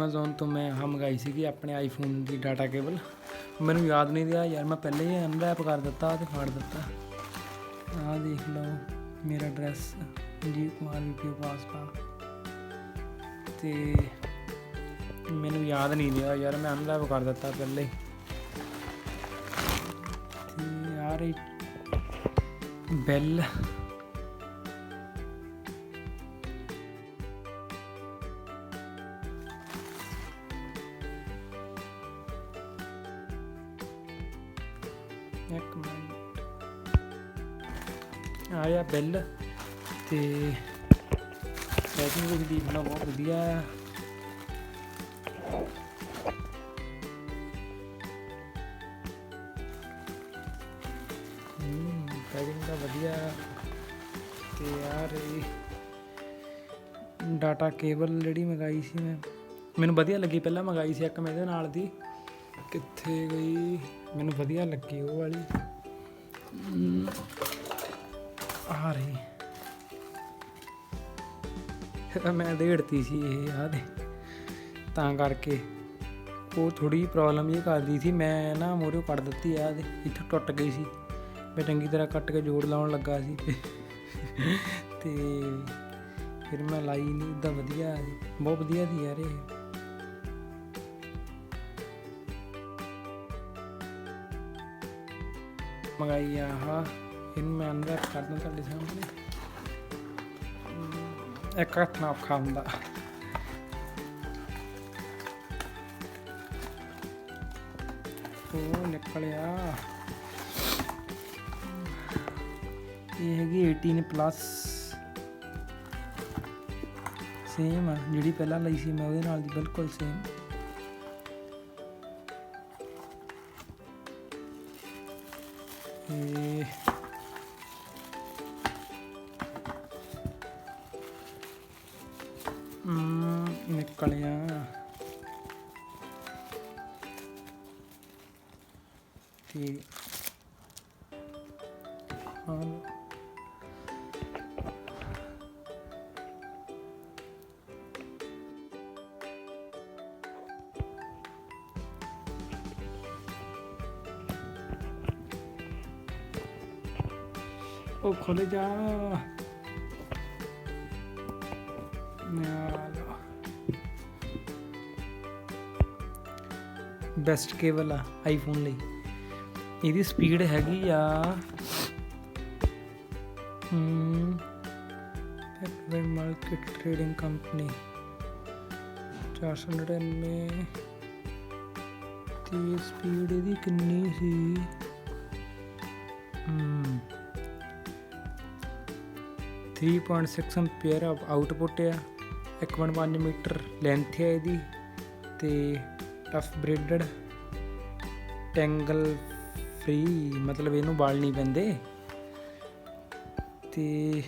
Amazon ਤੋਂ ਮੈਂ ਆਹ ਮੰਗਾਈ ਸੀਗੀ ਆਪਣੇ ਆਈਫੋਨ ਦੀ ਡਾਟਾ ਕੇਬਲ। ਮੈਨੂੰ ਯਾਦ ਨਹੀਂ ਰਿਹਾ ਯਾਰ, ਮੈਂ ਪਹਿਲੇ ਹੀ ਅਨਰੈਪ ਕਰ ਦਿੱਤਾ ਅਤੇ ਫਾੜ ਦਿੱਤਾ। ਆਹ ਦੇਖ ਲਓ ਮੇਰਾ ਐਡਰੈਸ ਜੀ ਕੁਮਾਰ VPO ਪਾਸਪਾ, ਅਤੇ ਮੈਨੂੰ ਯਾਦ ਨਹੀਂ ਰਿਹਾ ਯਾਰ, ਮੈਂ ਅਨਰੈਪ ਕਰ ਦਿੱਤਾ ਪਹਿਲੇ ਹੀ। ਅਤੇ ਯਾਰ ਬੈਲ ਇੱਕ ਮਿੰਟ ਆਇਆ ਬਿੱਲ, ਅਤੇ ਪੈਕਿੰਗ ਵਿੱਚ ਦੇਖਣਾ ਬਹੁਤ ਵਧੀਆ ਆ। ਪੈਕਿੰਗ ਤਾਂ ਵਧੀਆ। ਅਤੇ ਯਾਰ ਇਹ ਡਾਟਾ ਕੇਬਲ ਜਿਹੜੀ ਮੰਗਾਈ ਸੀ ਮੈਨੂੰ ਵਧੀਆ ਲੱਗੀ। ਪਹਿਲਾਂ ਮੰਗਾਈ ਸੀ ਇੱਕ ਮੈਂ ਇਹਦੇ ਨਾਲ ਦੀ, ਕਿੱਥੇ ਗਈ, ਮੈਨੂੰ ਵਧੀਆ ਲੱਗੀ ਉਹ ਵਾਲੀ। ਆ ਰਹੀ ਮੈਂ ਦੇੜਤੀ ਸੀ ਇਹ ਆਹ ਦੇ, ਤਾਂ ਕਰਕੇ ਉਹ ਥੋੜ੍ਹੀ ਜਿਹੀ ਪ੍ਰੋਬਲਮ ਇਹ ਕਰਦੀ ਸੀ। ਮੈਂ ਨਾ ਮੂਹਰਿਓਂ ਕੱਟ ਦਿੱਤੀ ਆ, ਦੇ ਇੱਥੋਂ ਟੁੱਟ ਗਈ ਸੀ। ਮੈਂ ਚੰਗੀ ਤਰ੍ਹਾਂ ਕੱਟ ਕੇ ਜੋੜ ਲਾਉਣ ਲੱਗਾ ਸੀ ਅਤੇ ਫਿਰ ਮੈਂ ਲਾਈ ਨਹੀਂ। ਇੱਦਾਂ ਵਧੀਆ ਬਹੁਤ ਵਧੀਆ ਸੀ ਯਾਰ ਇਹ। ਮੰਗਾਈ ਆ ਆਹ, ਇਹਨੂੰ ਮੈਂ ਅਨਰੈਪ ਕਰਦਾ ਤੁਹਾਡੇ ਸਾਹਮਣੇ। ਇੱਕ ਹੱਥ ਨਾਲ ਔਖਾ ਹੁੰਦਾ। ਉਹ ਨਿਕਲਿਆ। ਇਹ ਹੈਗੀ 18+ ਸੇਮ ਆ ਜਿਹੜੀ ਪਹਿਲਾਂ ਲਈ ਸੀ ਮੈਂ, ਉਹਦੇ ਨਾਲ ਦੀ ਬਿਲਕੁਲ ਸੇਮ। ਨਿਕਲਿਆ ਅਤੇ ਉਹ ਖੁੱਲ੍ਹ ਜਾ। ਬੈਸਟ ਕੇਬਲ ਆ ਆਈਫੋਨ ਲਈ। ਇਹਦੀ ਸਪੀਡ ਹੈਗੀ ਆ ਮਾਰਕੀਟ ਟ੍ਰੇਡਿੰਗ ਕੰਪਨੀ 499 ਅਤੇ ਸਪੀਡ ਇਹਦੀ ਕਿੰਨੀ ਸੀ? 3.6 ਐਂਪੀਅਰ ਆਊਟਪੁੱਟ ਆ। 1.5 ਮੀਟਰ ਲੈਂਥ ਹੈ ਇਹਦੀ, ਅਤੇ ਟਫ ਬ੍ਰੇਡਡ ਟੈਂਗਲ ਫ੍ਰੀ, ਮਤਲਬ ਇਹਨੂੰ ਵਾਲ ਨਹੀਂ ਪੈਂਦੇ। ਅਤੇ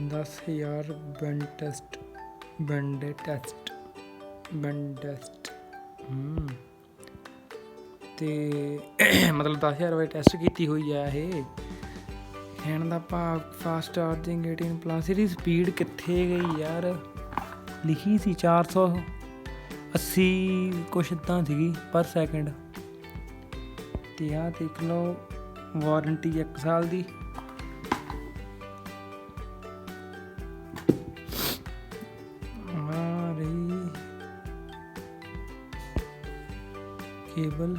10,000 ਬੈਂਡ ਟੈਸਟ ਅਤੇ ਮਤਲਬ 10,000 ਵਜੇ ਟੈਸਟ ਕੀਤੀ ਹੋਈ ਆ ਇਹ। ਕਹਿਣ ਦਾ ਭਾਵ ਫਾਸਟ ਚਾਰਜਿੰਗ 18+। ਇਹਦੀ ਸਪੀਡ ਕਿੱਥੇ ਗਈ ਯਾਰ? ਲਿਖੀ ਸੀ 480 ਕੁਛ ਇੱਦਾਂ ਸੀਗੀ ਪਰ ਸੈਕਿੰਡ। ਅਤੇ ਆਹ ਦੇਖ ਲਓ ਵਾਰੰਟੀ 1 ਸਾਲ ਦੀ। ਆ ਰਹੀ ਕੇਬਲ,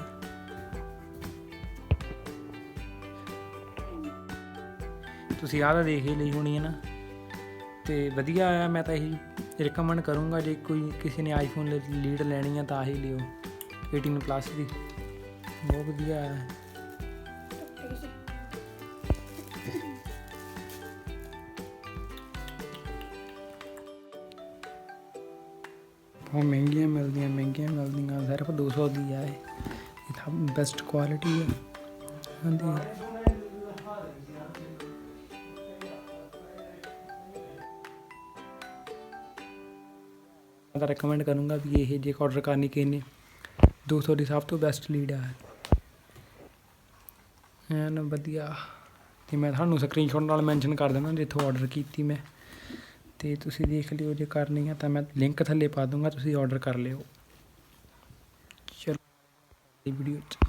ਤੁਸੀਂ ਆਹ ਤਾਂ ਦੇਖ ਹੀ ਲਈ ਹੋਣੀ ਹੈ ਨਾ, ਅਤੇ ਵਧੀਆ ਆ। ਮੈਂ ਤਾਂ ਇਹੀ ਰਿਕਮੈਂਡ ਕਰੂੰਗਾ, ਜੇ ਕੋਈ ਕਿਸੇ ਨੇ ਆਈਫੋਨ ਲੀਡ ਲੈਣੀ ਆ ਤਾਂ ਆਹੀ ਲਿਓ 18+ ਦੀ, ਬਹੁਤ ਵਧੀਆ ਹੈ। ਬਹੁਤ ਮਹਿੰਗੀਆਂ ਮਿਲਦੀਆਂ ਸਿਰਫ 200 ਦੀ ਆ ਇਹ ਤਾਂ ਬੈਸਟ ਕੁਆਲਿਟੀ ਹੈ। ਹਾਂਜੀ ਮੈਂ ਤਾਂ ਰਿਕਮੈਂਡ ਕਰੂੰਗਾ ਵੀ ਇਹ ਜੇ ਆਰਡਰ ਕਰਨੀ ਕਿਸੇ ਨੇ 200 ਦੀ ਸਭ ਤੋਂ ਬੈਸਟ ਲੀਡ ਆ ਐਨ ਵਧੀਆ। ਅਤੇ ਮੈਂ ਤੁਹਾਨੂੰ ਸਕਰੀਨਸ਼ੋਟ ਨਾਲ ਮੈਨਸ਼ਨ ਕਰ ਦੇਣਾ ਜਿੱਥੋਂ ਆਰਡਰ ਕੀਤੀ ਮੈਂ। ਤੇ ਤੁਸੀਂ ਦੇਖ ਲਿਓ, ਜੇ ਕਰਨੀ ਆ ਤਾਂ ਮੈਂ ਲਿੰਕ ਥੱਲੇ ਪਾ ਦੂੰਗਾ, ਤੁਸੀਂ ਆਰਡਰ ਕਰ ਲਿਓ। ਚਲੋ ਵੀਡੀਓ 'ਚ